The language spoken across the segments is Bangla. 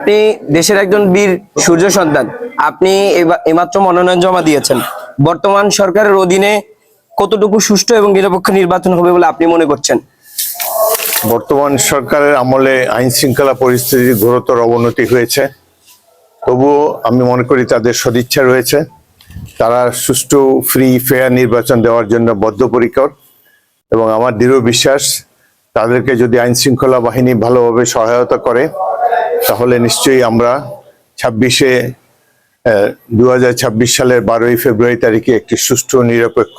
আপনি দেশের একজন বীর সূর্য সন্তান। আপনি এইমাত্র মনোনয়ন জমা দিয়েছেন। বর্তমান সরকারের অধীনে কতটুকু সুষ্ঠু এবং নিরপেক্ষ নির্বাচন হবে বলে আপনি মনে করছেন? বর্তমান সরকারের আমলে আইন শৃঙ্খলা পরিস্থিতির ঘোরতর অবনতি হয়েছে, তবুও আমি মনে করি তাদের সদিচ্ছা রয়েছে। তারা সুষ্ঠু ফ্রি ফেয়ার নির্বাচন দেওয়ার জন্য বদ্ধপরিকর এবং আমার দৃঢ় বিশ্বাস তাদেরকে যদি আইন শৃঙ্খলা বাহিনী ভালোভাবে সহায়তা করে তাহলে নিশ্চয়ই আমরা 2026 সালের 12ই ফেব্রুয়ারি তারিখে একটি সুষ্ঠু নিরপেক্ষ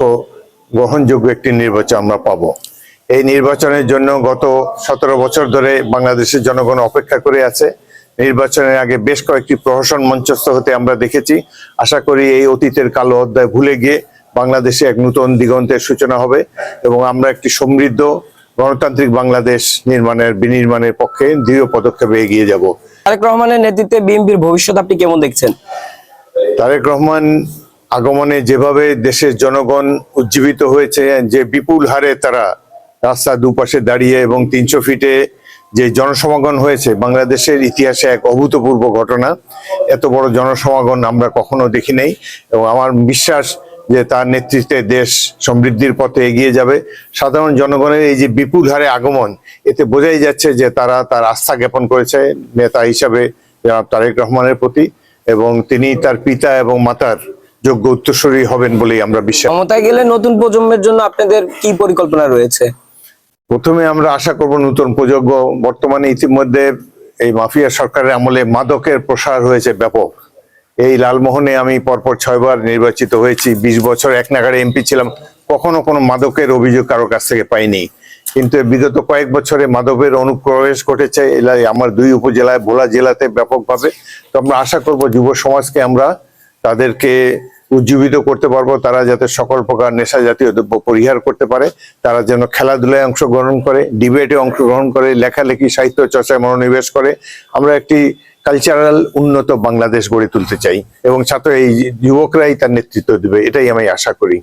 গ্রহণযোগ্য একটি নির্বাচন আমরা পাবো। এই নির্বাচনের জন্য গত 17 বছর ধরে বাংলাদেশের জনগণ অপেক্ষা করে আছে। নির্বাচনের আগে বেশ কয়েকটি প্রহসন মঞ্চস্থ হতে আমরা দেখেছি। আশা করি এই অতীতের কালো অধ্যায় ভুলে গিয়ে বাংলাদেশে এক নতুন দিগন্তের সূচনা হবে এবং আমরা একটি সমৃদ্ধ গণতান্ত্রিক বাংলাদেশ বিনির্মাণের পক্ষে দৃঢ় পদক্ষেপে এগিয়ে যাব। তারেক রহমানের নেতৃত্বে বিএনপির ভবিষ্যৎ আপনি কেমন দেখছেন? তারেক রহমান আগমনে যেভাবে দেশের জনগণ উজ্জীবিত হয়েছে, যে বিপুল হারে তারা রাস্তার দুপাশে দাঁড়িয়ে এবং 300 ফিটে যে জনসমাগম হয়েছে, বাংলাদেশের ইতিহাসে এক অভূতপূর্ব ঘটনা। এত বড় জনসমাগম আমরা কখনো দেখি নাই এবং আমার বিশ্বাস যে তার নেতৃত্বে দেশ সমৃদ্ধির পথে এগিয়ে যাবে। সাধারণ জনগণের এই যে বিপুল হারে আগমন, এতে বোঝাই যাচ্ছে যে তারা তার আস্থা জ্ঞাপন করেছে নেতা হিসাবে জনাব তারেক রহমানের প্রতি এবং তিনি তার পিতা এবং মাতার যোগ্য উত্তরসূরি হবেন বলেই আমরা বিশ্বাস। ক্ষমতায় গেলে নতুন প্রজন্মের জন্য আপনাদের কি পরিকল্পনা রয়েছে? প্রথমে আমরা আশা করব নতুন প্রজন্ম। বর্তমানে ইতিমধ্যে এই মাফিয়া সরকারের আমলে মাদকের প্রসার হয়েছে ব্যাপক। এই লালমোহনে আমি পরপর 6 বার নির্বাচিত হয়েছি, 20 বছর এক নাগাড়ে এমপি ছিলাম, কখনো কোনো মাদকের অভিযোগ কারো কাছ থেকে পাইনি। কিন্তু বিগত কয়েক বছরে মাদকের অনুপ্রবেশ ঘটেছে আমার 2 উপজেলায়, ভোলা জেলাতে ব্যাপকভাবে। তো আমরা আশা করব যুব সমাজকে আমরা তাদেরকে উজ্জীবিত করতে পারবো, তারা যাতে সকল প্রকার নেশা জাতীয় দ্রব্য পরিহার করতে পারে, তারা যেন খেলাধুলায় অংশগ্রহণ করে, ডিবেটে অংশগ্রহণ করে, লেখালেখি সাহিত্য চর্চায় মনোনিবেশ করে। আমরা একটি কালচারাল উন্নত বাংলাদেশ গড়ে তুলতে চাই এবং ছাত্র এই যুবকরাই তার নেতৃত্ব দিবে, এটাই আমি আশা করি।